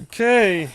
Okay.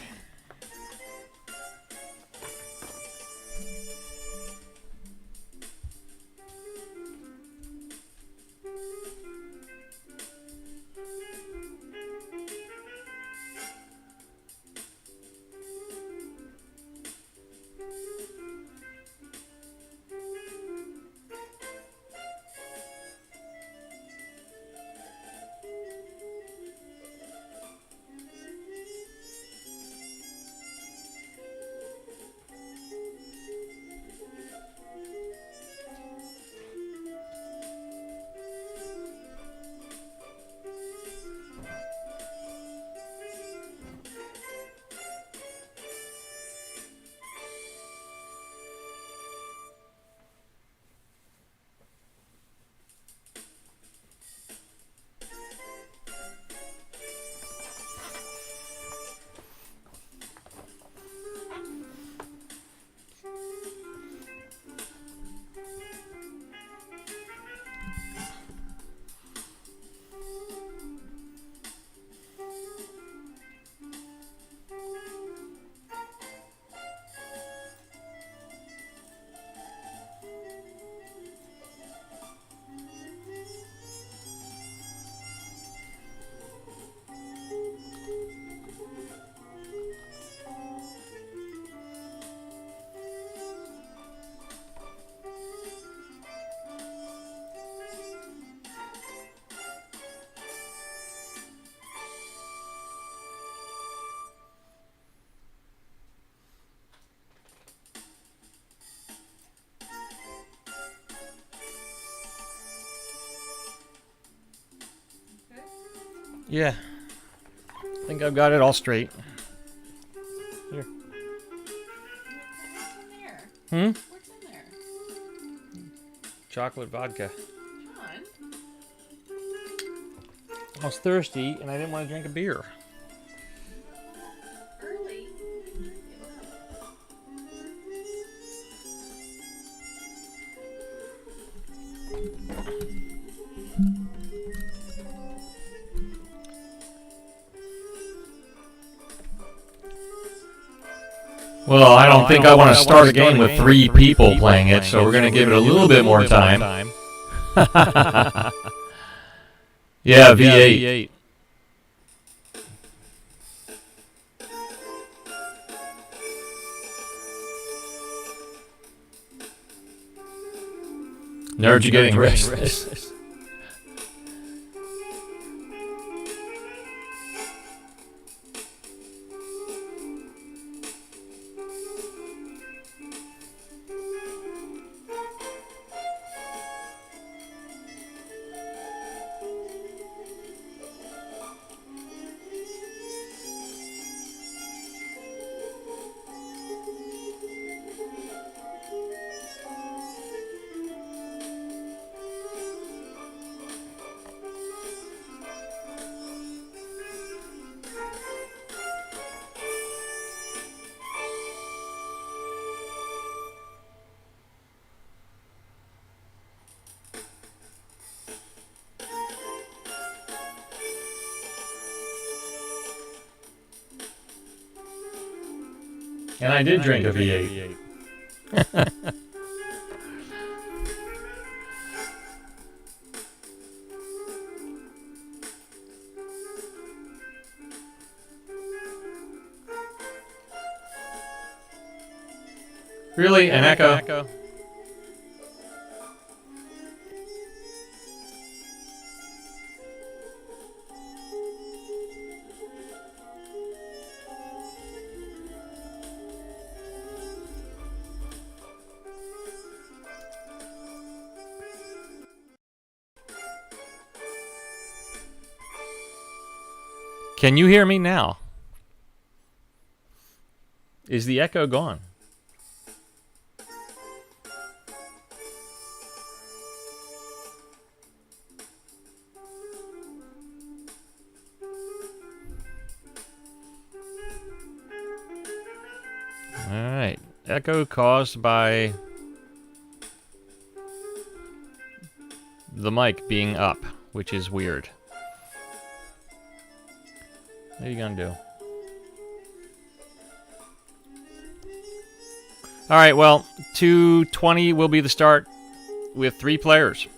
Yeah. I think I've got it all straight. Here. What's in there? Hmm? What's in there? Chocolate vodka. John? I was thirsty and I didn't want to drink a beer. Early. Well, I don't think I want to start a game with 3 people playing it, so we're going to give it a little bit more time. Yeah, V8. Nerds are getting restless. And I did drink a V8. Really? An echo? Can you hear me now? Is the echo gone? Alright. Echo caused by the mic being up, which is weird. What are you gonna do? All right, well, 2:20 will be the start with 3 players.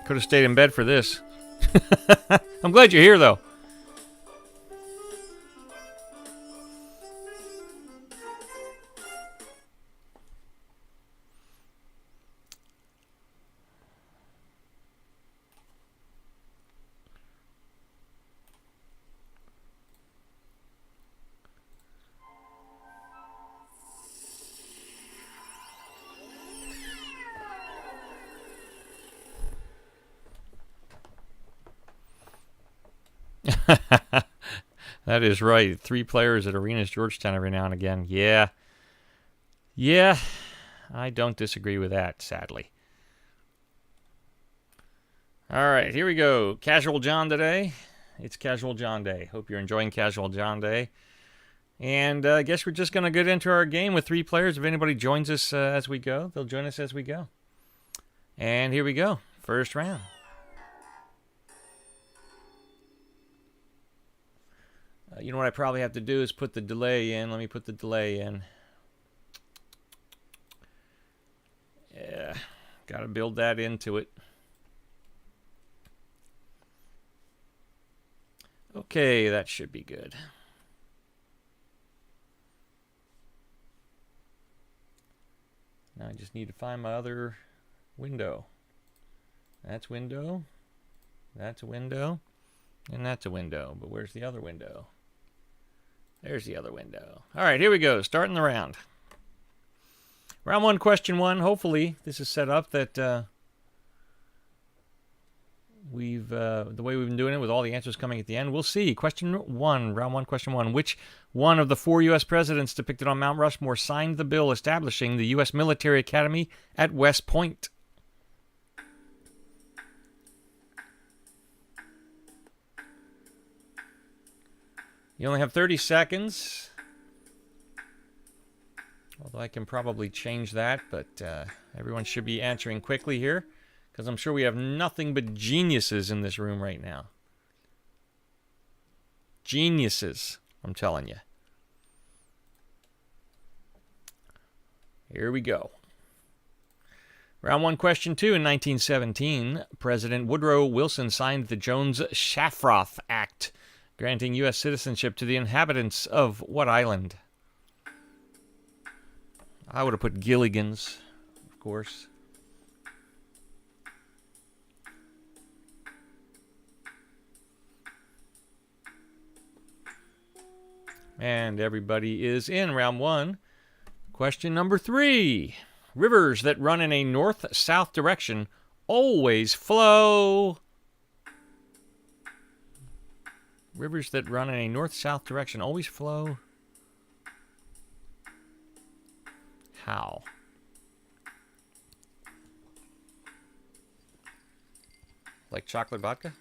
Could have stayed in bed for this. I'm glad you're here, though. That is right. 3 players at Arenas Georgetown every now and again. Yeah. Yeah. I don't disagree with that, sadly. All right, here we go. Casual John today. It's Casual John Day. Hope you're enjoying Casual John Day. And I guess we're just going to get into our game with 3 players. If anybody joins us as we go, they'll join us as we go. And here we go. First round. You know what I probably have to do is put the delay in. Let me put the delay in. Yeah, got to build that into it. Okay, that should be good. Now I just need to find my other window. That's window. That's a window. And that's a window. But where's the other window? There's the other window. All right, here we go. Starting the round. Round 1, question 1. Hopefully, this is set up that the way we've been doing it with all the answers coming at the end. We'll see. Question 1, round 1, question 1. Which one of the 4 U.S. presidents depicted on Mount Rushmore signed the bill establishing the U.S. Military Academy at West Point? You only have 30 seconds. Although I can probably change that, but everyone should be answering quickly here, because I'm sure we have nothing but geniuses in this room right now. Geniuses, I'm telling you. Here we go. Round 1, question 2. In 1917, President Woodrow Wilson signed the Jones-Shafroth Act, granting U.S. citizenship to the inhabitants of what island? I would have put Gilligan's, of course. And everybody is in round 1. Question number 3. Rivers that run in a north-south direction always flow. Rivers that run in a north-south direction always flow. How? Like chocolate vodka?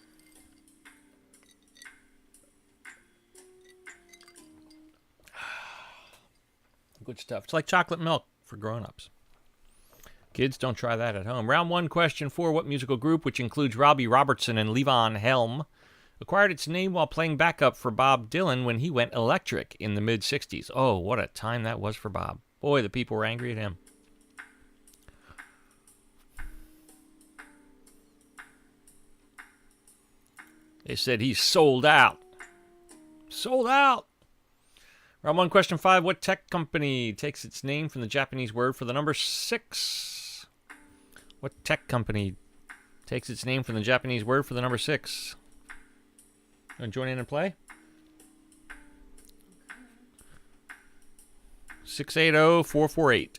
Good stuff. It's like chocolate milk for grown-ups. Kids, don't try that at home. Round 1, question 4. What musical group, which includes Robbie Robertson and Levon Helm, acquired its name while playing backup for Bob Dylan when he went electric in the mid-'60s? Oh, what a time that was for Bob. Boy, the people were angry at him. They said he's sold out. Sold out! Round 1, question 5. What tech company takes its name from the Japanese word for the number 6? What tech company takes its name from the Japanese word for the number 6? You want to join in and play? 680-448.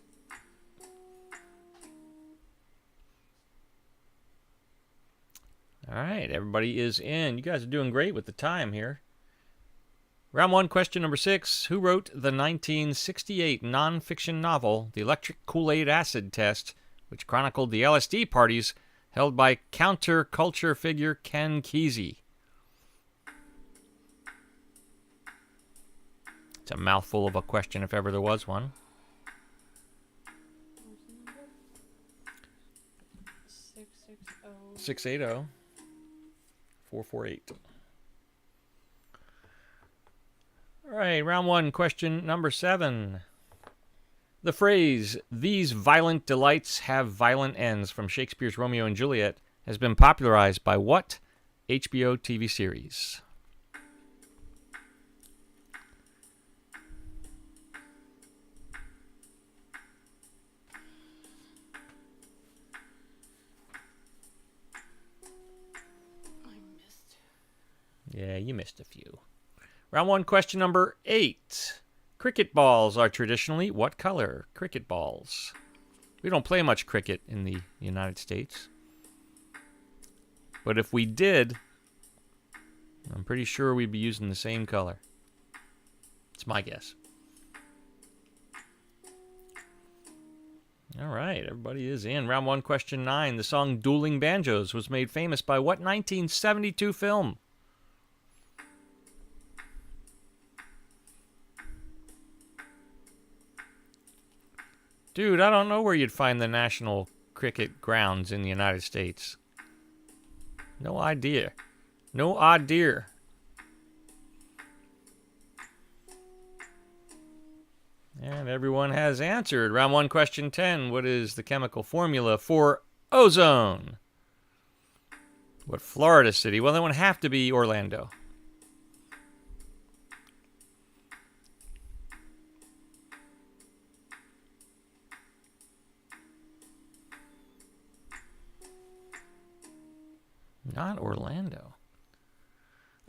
All right, everybody is in. You guys are doing great with the time here. Round 1, question number 6. Who wrote the 1968 nonfiction novel, The Electric Kool-Aid Acid Test, which chronicled the LSD parties held by counterculture figure Ken Kesey? It's a mouthful of a question if ever there was one. 680-448. All right, round 1, question number 7. The phrase, "these violent delights have violent ends," from Shakespeare's Romeo and Juliet, has been popularized by what HBO TV series? Yeah, you missed a few. Round 1, question number 8. Cricket balls are traditionally what color? Cricket balls. We don't play much cricket in the United States. But if we did, I'm pretty sure we'd be using the same color. It's my guess. All right, everybody is in. Round 1, question 9. The song Dueling Banjos was made famous by what 1972 film? Dude, I don't know where you'd find the national cricket grounds in the United States. No idea. No idea. And everyone has answered. Round 1, question 10. What is the chemical formula for ozone? What Florida city? Well, that would have to be Orlando. Not Orlando.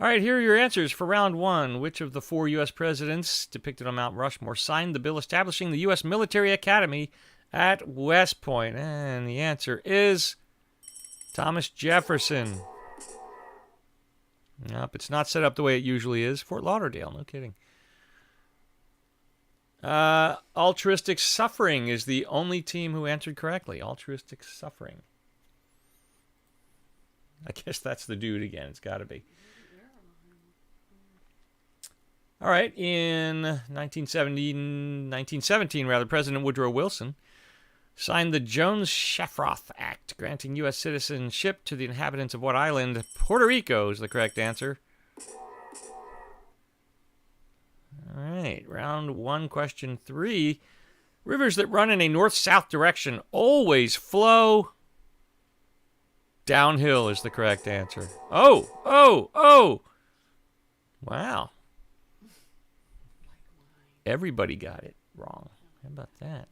All right, here are your answers for round 1. Which of the 4 U.S. presidents depicted on Mount Rushmore signed the bill establishing the U.S. Military Academy at West Point? And the answer is Thomas Jefferson. Nope, it's not set up the way it usually is. Fort Lauderdale, no kidding. Altruistic Suffering is the only team who answered correctly. Altruistic Suffering. I guess that's the dude again. It's got to be. All right. In 1917, President Woodrow Wilson signed the Jones-Shafroth Act, granting U.S. citizenship to the inhabitants of what island? Puerto Rico is the correct answer. All right. Round 1, question 3. Rivers that run in a north-south direction always flow downhill is the correct answer. Oh! Wow. Everybody got it wrong. How about that?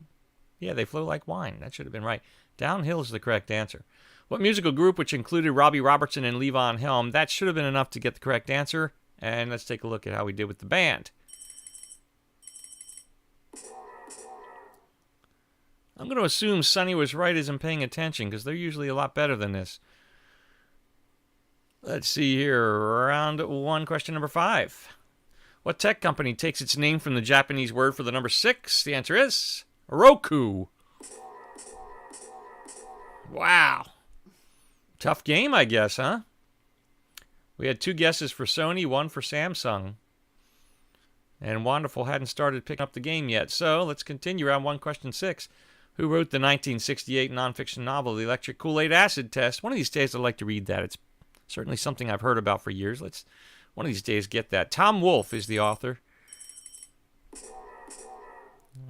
Yeah, they flow like wine. That should have been right. Downhill is the correct answer. What musical group, which included Robbie Robertson and Levon Helm? That should have been enough to get the correct answer. And let's take a look at how we did with the band. I'm going to assume Sonny was right as I'm paying attention, because they're usually a lot better than this. Let's see here. Round 1, question number 5. What tech company takes its name from the Japanese word for the number 6? The answer is Roku. Wow. Tough game, I guess, huh? We had 2 guesses for Sony, 1 for Samsung. And Wonderful hadn't started picking up the game yet. So let's continue. Round 1, question 6. Who wrote the 1968 nonfiction novel, The Electric Kool-Aid Acid Test? One of these days I'd like to read that. It's certainly something I've heard about for years. Let's one of these days get that. Tom Wolfe is the author.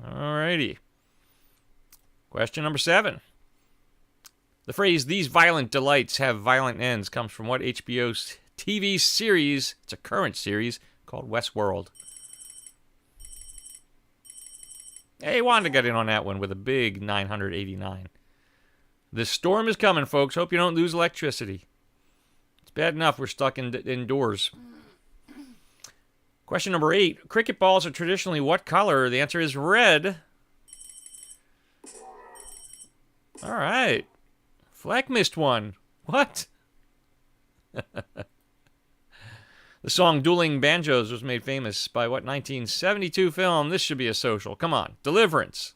Alrighty. Question number 7. The phrase, "these violent delights have violent ends," comes from what HBO TV series? It's a current series called Westworld. Hey, Wanda got in on that one with a big 989. The storm is coming, folks. Hope you don't lose electricity. It's bad enough we're stuck indoors. Question number 8. Cricket balls are traditionally what color? The answer is red. All right. Fleck missed one. What? The song Dueling Banjos was made famous by what 1972 film? This should be a social. Come on. Deliverance.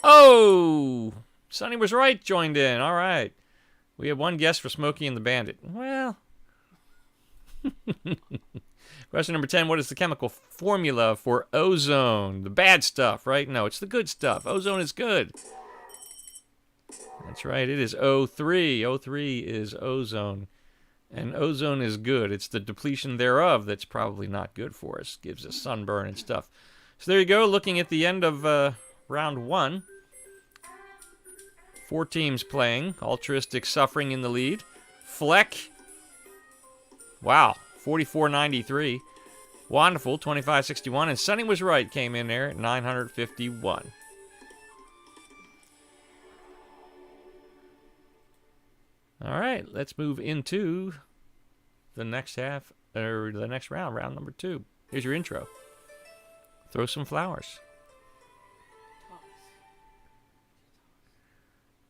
Oh! Sonny was right, joined in. All right. We have 1 guess for Smokey and the Bandit. Well. Question number 10. What is the chemical formula for ozone? The bad stuff, right? No, it's the good stuff. Ozone is good. That's right. It is O3. O3 is ozone. And ozone is good. It's the depletion thereof that's probably not good for us. Gives us sunburn and stuff. So there you go, looking at the end of round 1. 4 teams playing. Altruistic Suffering in the lead. Fleck. Wow, 44.93. Wonderful, 25.61. And Sonny was right, came in there at 951. All right, let's move into the next half, or the next round, round number 2. Here's your intro. Throw some flowers.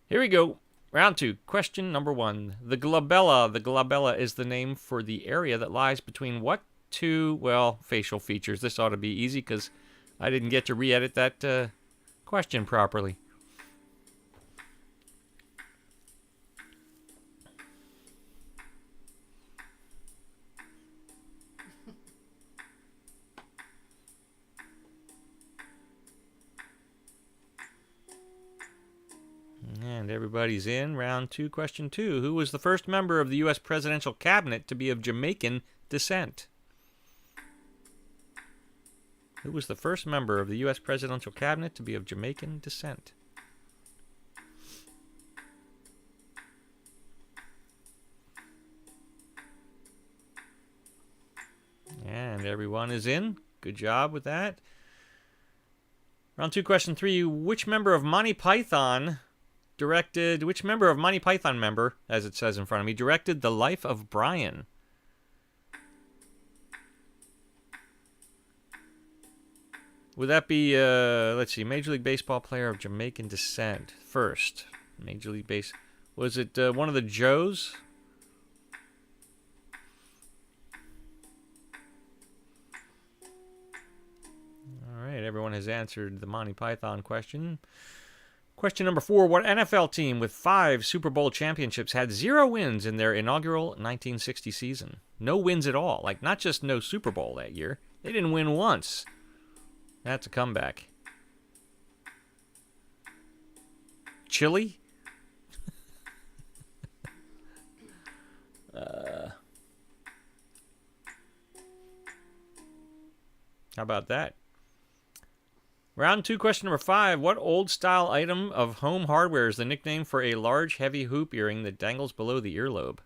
Here we go. Round 2. Question number 1. The glabella. The glabella is the name for the area that lies between what two, well, facial features? This ought to be easy because I didn't get to re-edit that question properly. And everybody's in. Round 2, question 2. Who was the first member of the U.S. presidential cabinet to be of Jamaican descent? Who was the first member of the U.S. presidential cabinet to be of Jamaican descent? And everyone is in. Good job with that. Round 2, question 3. Which member of Monty Python member, as it says in front of me, directed The Life of Brian? Would that be, let's see, Major League Baseball player of Jamaican descent first? Major League Base. Was it one of the Joes? All right, everyone has answered the Monty Python question. Question number 4. What NFL team with 5 Super Bowl championships had 0 wins in their inaugural 1960 season? No wins at all. Like, not just no Super Bowl that year. They didn't win once. That's a comeback. Chile? How about that? Round 2, question number 5. What old-style item of home hardware is the nickname for a large, heavy hoop earring that dangles below the earlobe?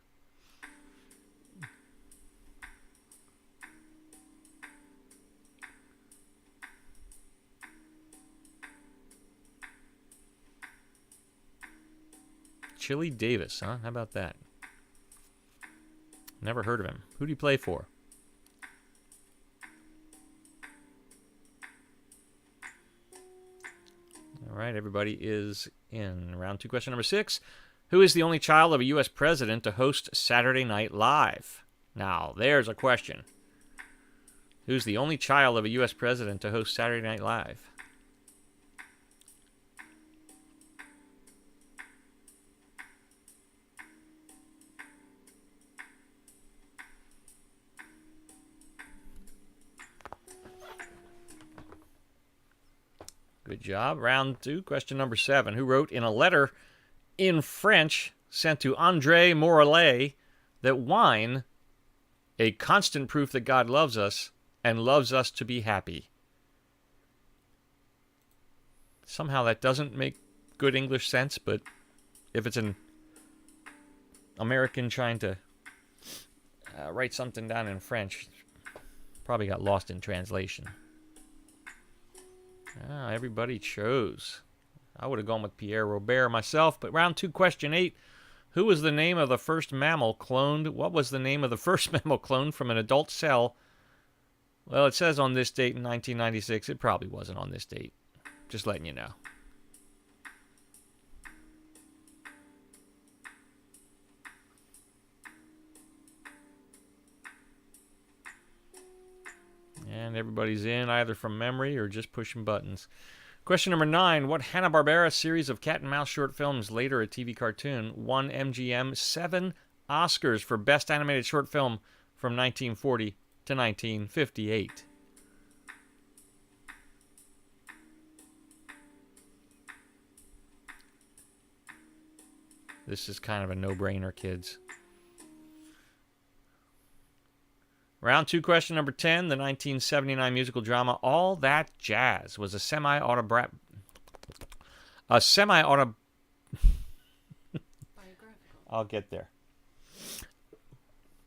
Chili Davis, huh? How about that? Never heard of him. Who do you play for? All right, everybody is in. Round 2, question number 6. Who is the only child of a U.S. president to host Saturday Night Live? Now, there's a question. Who's the only child of a U.S. president to host Saturday Night Live? Good job. Round 2, question number 7. Who wrote in a letter in French sent to André Morellet that wine, a constant proof that God loves us and loves us to be happy? Somehow that doesn't make good English sense, but if it's an American trying to write something down in French, probably got lost in translation. Everybody chose. I would have gone with Pierre Robert myself, but round 2, question 8. Who was the name of the first mammal cloned? What was the name of the first mammal cloned from an adult cell? Well, it says on this date in 1996. It probably wasn't on this date. Just letting you know. And everybody's in, either from memory or just pushing buttons. Question number 9. What Hanna-Barbera series of cat and mouse short films, later a TV cartoon, won MGM 7 Oscars for Best Animated Short Film from 1940 to 1958? This is kind of a no-brainer, kids. Round 2, question number 10. The 1979 musical drama All That Jazz was a semi-autobiographical. I'll get there.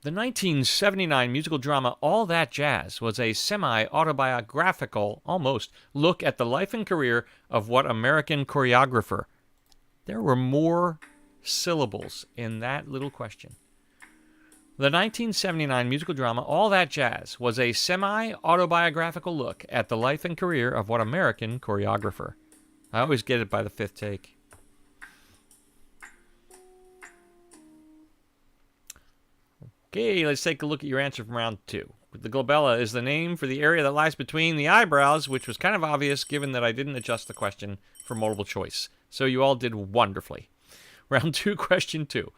The 1979 musical drama All That Jazz was a semi-autobiographical, almost, look at the life and career of what American choreographer. There were more syllables in that little question. The 1979 musical drama All That Jazz was a semi-autobiographical look at the life and career of what American choreographer. I always get it by the fifth take. Okay, let's take a look at your answer from round 2. The glabella is the name for the area that lies between the eyebrows, which was kind of obvious given that I didn't adjust the question for multiple choice. So you all did wonderfully. Round 2, question 2.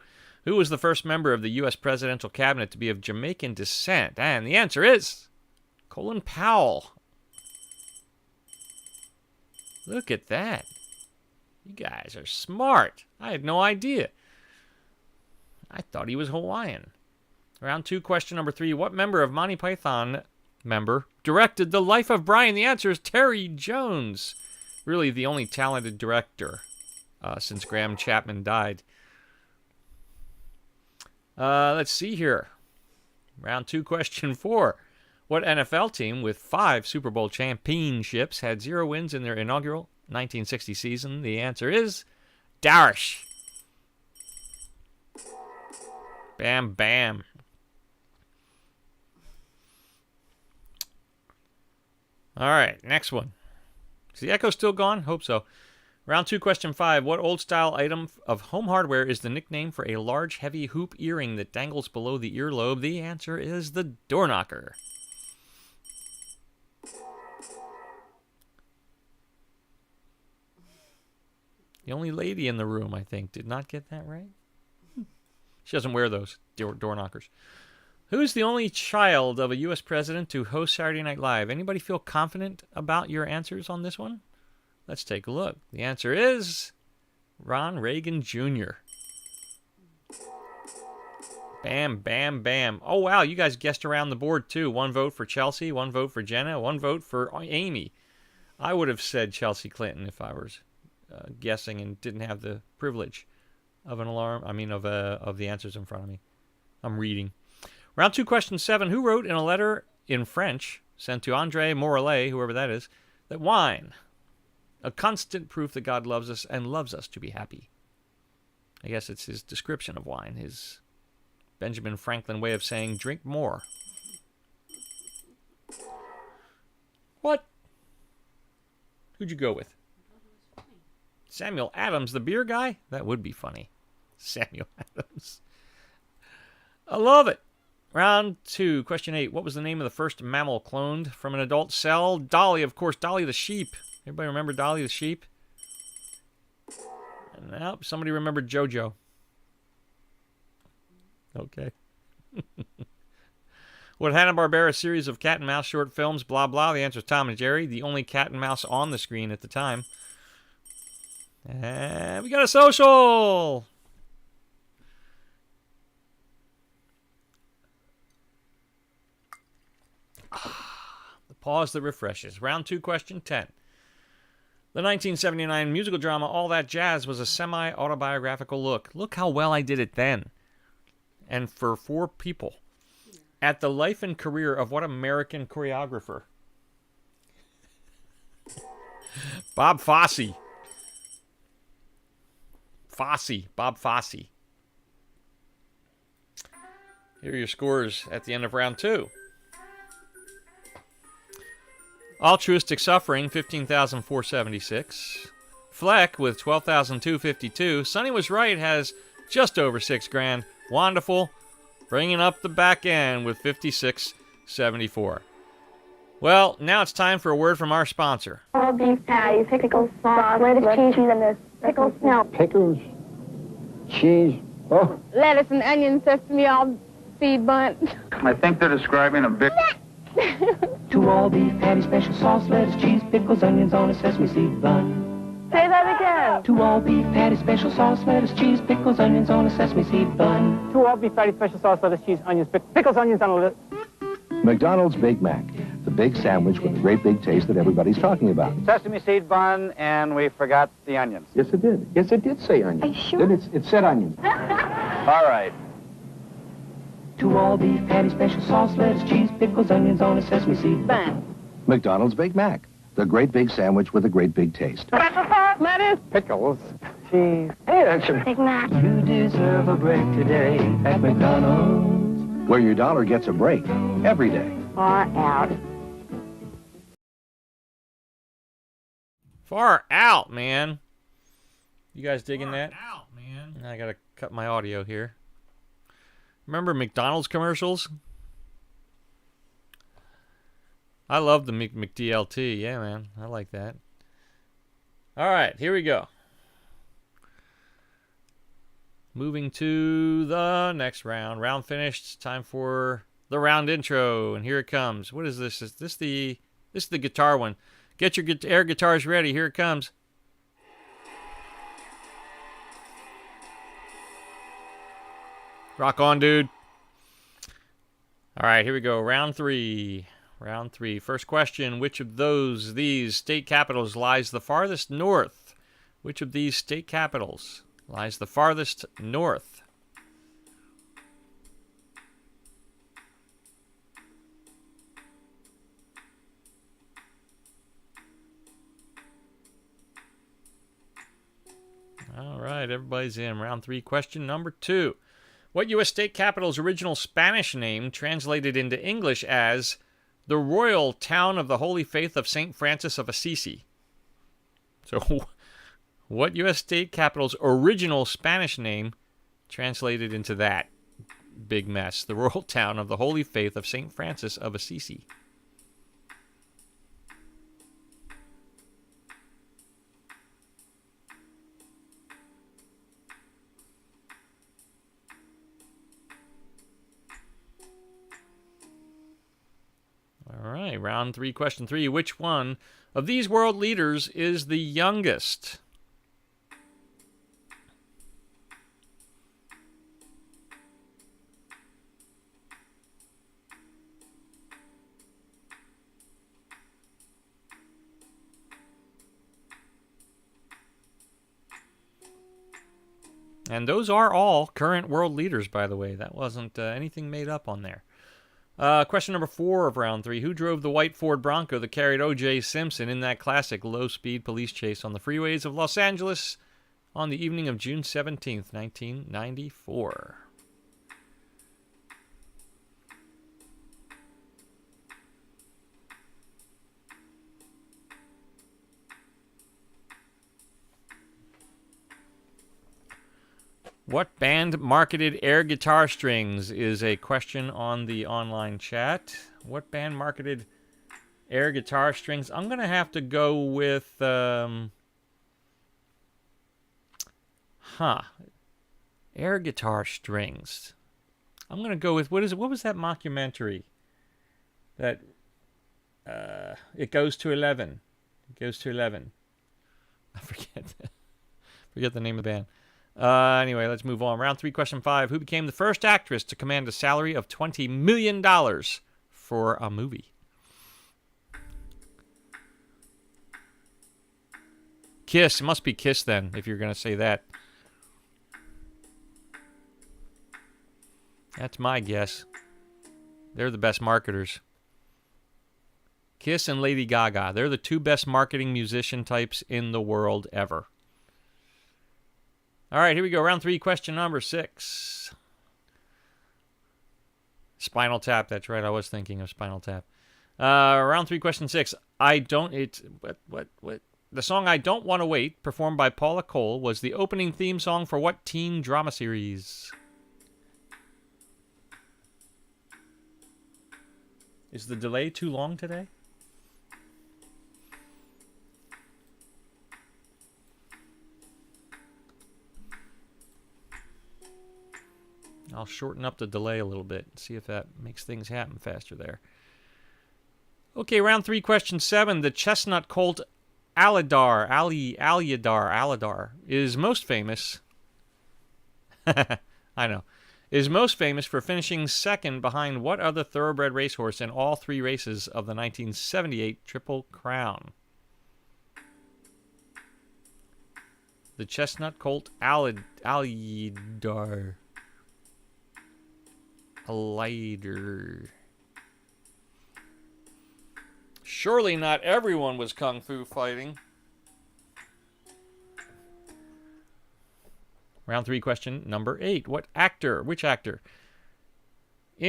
Who was the first member of the U.S. presidential cabinet to be of Jamaican descent? And the answer is Colin Powell. Look at that. You guys are smart. I had no idea. I thought he was Hawaiian. Round 2, question number 3. What member of Monty Python directed The Life of Brian? The answer is Terry Jones. Really the only talented director since Graham Chapman died. Let's see here. Round 2, question 4. What NFL team with 5 Super Bowl championships had 0 wins in their inaugural 1960 season? The answer is Darsh. Bam, bam. All right, next one. Is the echo still gone? Hope so. Round 2, question 5. What old-style item of home hardware is the nickname for a large, heavy hoop earring that dangles below the earlobe? The answer is the door knocker. The only lady in the room, I think, did not get that right. She doesn't wear those door knockers. Who's the only child of a U.S. president to host Saturday Night Live? Anybody feel confident about your answers on this one? Let's take a look. The answer is Ron Reagan Jr. Bam, bam, bam. Oh, wow, you guys guessed around the board, too. 1 vote for Chelsea, 1 vote for Jenna, 1 vote for Amy. I would have said Chelsea Clinton if I was guessing and didn't have the privilege of an alarm. Of the answers in front of me. I'm reading. Round 2, question 7. Who wrote in a letter in French sent to Andre Morellet, whoever that is, that wine, a constant proof that God loves us and loves us to be happy? I guess it's his description of wine, his Benjamin Franklin way of saying drink more. What? Who'd you go with? Samuel Adams, the beer guy? That would be funny. Samuel Adams. I love it. Round 2, question 8. What was the name of the first mammal cloned from an adult cell? Dolly, of course. Dolly the sheep. Everybody remember Dolly the sheep? And nope, somebody remembered JoJo. Okay. What Hanna-Barbera series of cat and mouse short films? Blah, blah. The answer is Tom and Jerry. The only cat and mouse on the screen at the time. And we got a social! The pause that refreshes. Round 2, question 10. The 1979 musical drama All That Jazz was a semi-autobiographical look. Look how well I did it then. And for 4 people. At the life and career of what American choreographer? Bob Fosse. Bob Fosse. Here are your scores at the end of round 2. Altruistic Suffering, 15,476. Fleck with 12,252. Sonny Was Right has just over $6,000. Wonderful, bringing up the back end with 56,74. Well, now it's time for a word from our sponsor. All beef patties, pickles, sauce, lettuce, cheese, and the pickles. No. Pickles, cheese, Lettuce and onion, sesame, all seed bun. I think they're describing a big... 2 all beef patty, special sauce, lettuce, cheese, pickles, onions on a sesame seed bun. Say that again. 2 all beef patty, special sauce, lettuce, cheese, pickles, onions on a sesame seed bun. 2 all beef patty, special sauce, lettuce, cheese, onions, pickles, onions on a McDonald's Big Mac, the big sandwich with the great big taste that everybody's talking about. Sesame seed bun, and we forgot the onions. Yes, it did. Yes, it did say onion. Are you sure? It said onion. All right. 2 all-beef patty, special sauce, lettuce, cheese, pickles, onions on a sesame seed bun. McDonald's Big Mac, the great big sandwich with a great big taste. Special sauce, lettuce, Pickles. Cheese. Hey, that's a... Big Mac. You deserve a break today at McDonald's. Where your dollar gets a break every day. Far out. Far out, man. You guys digging that? Far out, man. I gotta cut my audio here. Remember McDonald's commercials? I love the McDLT. Yeah, man. I like that. All right, here we go. Moving to the next round. Round finished. Time for the round intro, and here it comes. What is this? Is this the guitar one? Get your air guitars ready. Here it comes. Rock on, dude. All right, here we go. Round three. Round three. First question: which of these state capitals lies the farthest north? Which of these state capitals lies the farthest north? All right, everybody's in. Round three, question number 2. What U.S. state capital's original Spanish name translated into English as the Royal Town of the Holy Faith of St. Francis of Assisi? So, what U.S. state capital's original Spanish name translated into that big mess? The Royal Town of the Holy Faith of St. Francis of Assisi. All right, round three, question 3. Which one of these world leaders is the youngest? And those are all current world leaders, by the way. That wasn't anything made up on there. Question number 4 of round 3. Who drove the white Ford Bronco that carried O.J. Simpson in that classic low-speed police chase on the freeways of Los Angeles on the evening of June 17th, 1994? What band marketed air guitar strings is a question on the online chat. What band marketed air guitar strings? I'm going to have to go with, air guitar strings. I'm going to go with, what was that mockumentary? That, It Goes to 11. It Goes to 11. I forget the name of the band. Anyway, let's move on. Round 3, question 5. Who became the first actress to command a salary of $20 million for a movie? Kiss. It must be Kiss then, if you're going to say that. That's my guess. They're the best marketers. Kiss and Lady Gaga. They're the 2 best marketing musician types in the world ever. All right, here we go. Round 3, question number 6. Spinal Tap. That's right. I was thinking of Spinal Tap. Round 3, question 6. The song I Don't Want to Wait, performed by Paula Cole, was the opening theme song for what teen drama series? Is the delay too long today? I'll shorten up the delay a little bit and see if that makes things happen faster there. Okay, round 3, question 7. The chestnut colt Aladar is most famous. I know. is most famous for finishing second behind what other thoroughbred racehorse in all 3 races of the 1978 Triple Crown? The chestnut colt Alidar. Surely not everyone was kung fu fighting. Round 3, question number 8. Which actor in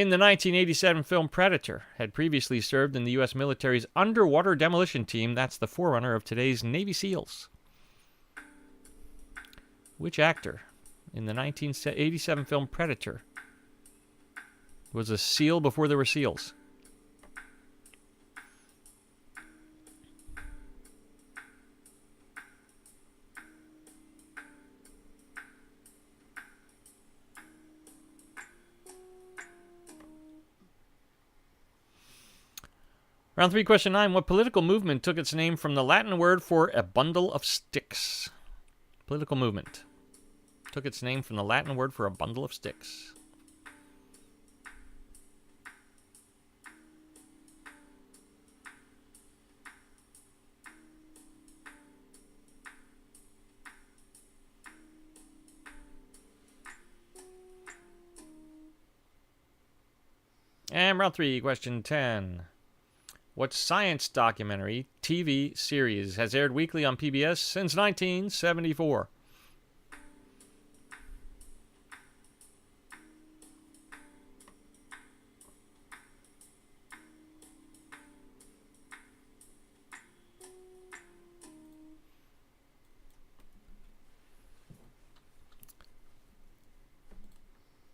the 1987 film Predator had previously served in the U.S. military's underwater demolition team? That's the forerunner of today's Navy SEALs. Which actor in the 1987 film Predator was a SEAL before there were SEALs? Round 3, question 9. What political movement took its name from the Latin word for a bundle of sticks? Political movement took its name from the Latin word for a bundle of sticks. And round 3, question 10. What science documentary TV series has aired weekly on PBS since 1974?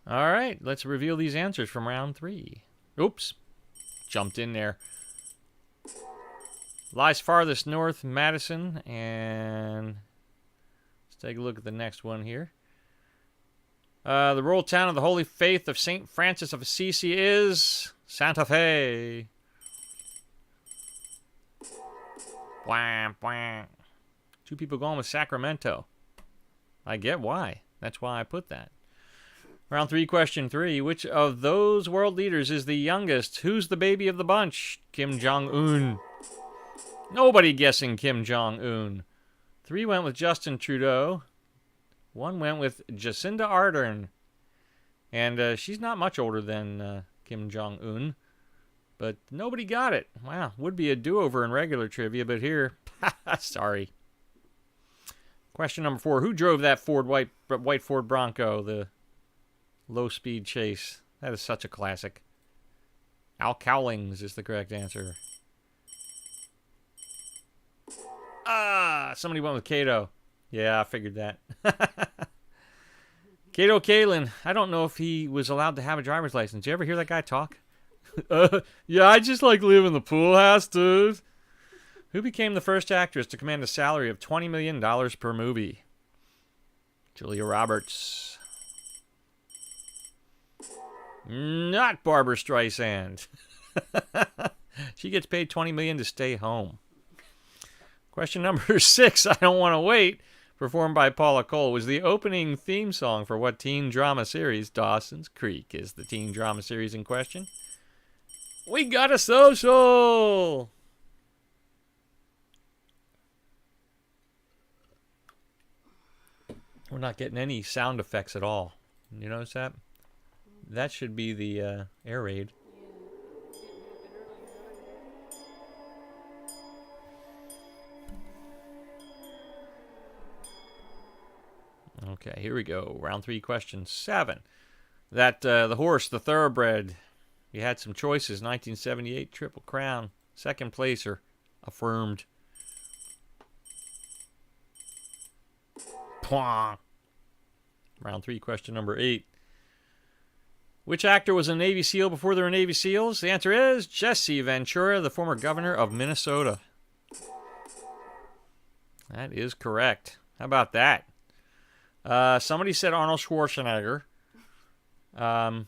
All right, let's reveal these answers from round 3. Oops, jumped in there. Lies farthest north, Madison, and let's take a look at the next one here. The rural town of the Holy Faith of St. Francis of Assisi is Santa Fe. Wham, wham. 2 people going with Sacramento. I get why. That's why I put that. Round 3, question 3. Which of those world leaders is the youngest? Who's the baby of the bunch? Kim Jong-un. Nobody guessing Kim Jong-un. 3 went with Justin Trudeau. 1 went with Jacinda Ardern. And she's not much older than Kim Jong-un. But nobody got it. Wow, would be a do-over in regular trivia, but here, sorry. Question number 4. Who drove that white Ford Bronco, the low-speed chase? That is such a classic. Al Cowlings is the correct answer. Somebody went with Kato. Yeah, I figured that. Kato Kalin. I don't know if he was allowed to have a driver's license. You ever hear that guy talk? Yeah, I just like live in the pool house, dude. Who became the first actress to command a salary of $20 million per movie? Julia Roberts. Not Barbara Streisand. She gets paid $20 million to stay home. Question number 6, I Don't Want to Wait, performed by Paula Cole, was the opening theme song for what teen drama series? Dawson's Creek is the teen drama series in question. We got a social! We're not getting any sound effects at all. You notice that? That should be the air raid. Okay, here we go. Round 3, question 7. That the horse, the thoroughbred, you had some choices. 1978 Triple Crown, second placer, affirmed. Pwah. Round 3, question number 8. Which actor was a Navy SEAL before there were Navy SEALs? The answer is Jesse Ventura, the former governor of Minnesota. That is correct. How about that? Somebody said Arnold Schwarzenegger. I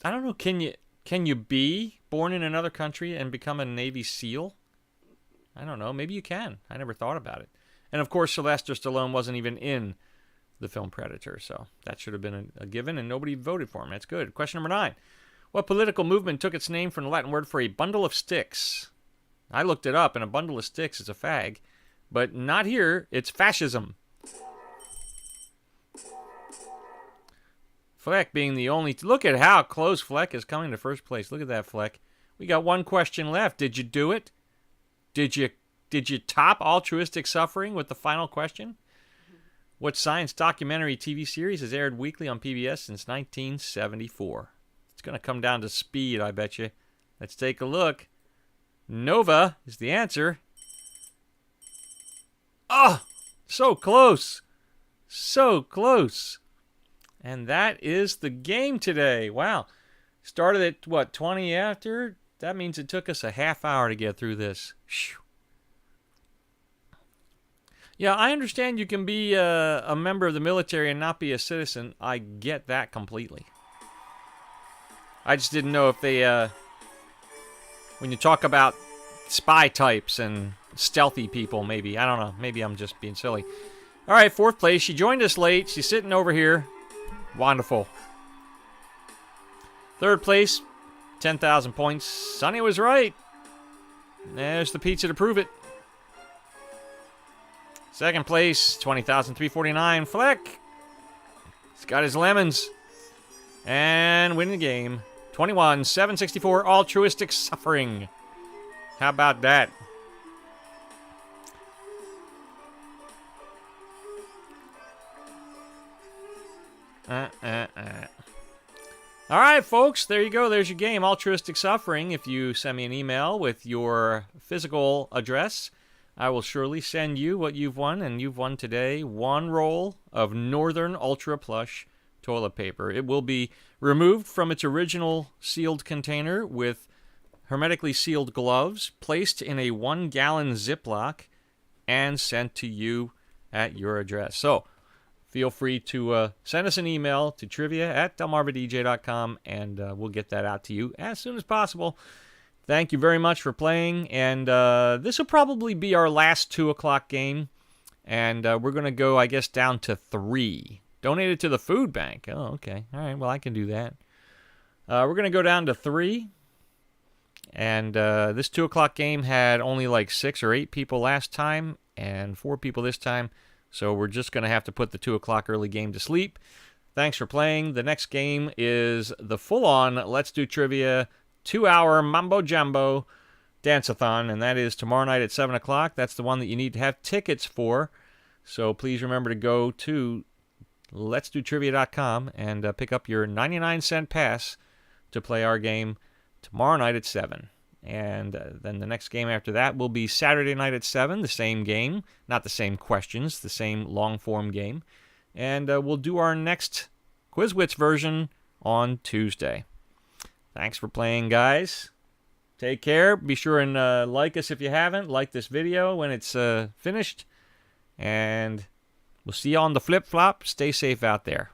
don't know. Can you be born in another country and become a Navy SEAL? I don't know. Maybe you can. I never thought about it. And of course, Sylvester Stallone wasn't even in the film Predator. So that should have been a given, and nobody voted for him. That's good. Question number 9. What political movement took its name from the Latin word for a bundle of sticks? I looked it up, and a bundle of sticks is a fag. But not here. It's fascism. Fleck being the only... Look at how close Fleck is coming to first place. Look at that, Fleck. We got one question left. Did you do it? Did you top altruistic suffering with the final question? What science documentary TV series has aired weekly on PBS since 1974? It's going to come down to speed, I bet you. Let's take a look. Nova is the answer. Oh, so close. So close. And that is the game today. Wow. Started at, what, 20 after? That means it took us a half hour to get through this. Whew. Yeah, I understand you can be a member of the military and not be a citizen. I get that completely. I just didn't know if they, when you talk about spy types and stealthy people, maybe. I don't know. Maybe I'm just being silly. All right, 4th place. She joined us late. She's sitting over here. Wonderful. 3rd place, 10,000 points. Sonny was right. There's the pizza to prove it. 2nd place, 20,349. Fleck. He's got his lemons. And winning the game. 21,764. Altruistic suffering. How about that? All right, folks. There you go. There's your game. Altruistic suffering. If you send me an email with your physical address, I will surely send you what you've won, and you've won today 1 roll of Northern Ultra Plush toilet paper. It will be removed from its original sealed container with hermetically sealed gloves, placed in a 1-gallon Ziploc, and sent to you at your address. So feel free to send us an email to trivia@delmarvadj.com, and we'll get that out to you as soon as possible. Thank you very much for playing, and this will probably be our last 2 o'clock game, and we're going to go, I guess, down to 3. Donated to the food bank. Oh, okay. All right, well, I can do that. We're going to go down to 3, and this 2 o'clock game had only like 6 or 8 people last time, and 4 people this time, so we're just going to have to put the 2 o'clock early game to sleep. Thanks for playing. The next game is the full-on Let's Do Trivia 2-hour Mambo Jumbo Dance-a-thon, and that is tomorrow night at 7 o'clock. That's the one that you need to have tickets for. So please remember to go to letsdotrivia.com and pick up your 99-cent pass to play our game tomorrow night at 7. And then the next game after that will be Saturday night at 7, the same game. Not the same questions, the same long-form game. And we'll do our next Quizwits version on Tuesday. Thanks for playing, guys. Take care. Be sure and like us if you haven't. Like this video when it's finished. And we'll see you on the flip-flop. Stay safe out there.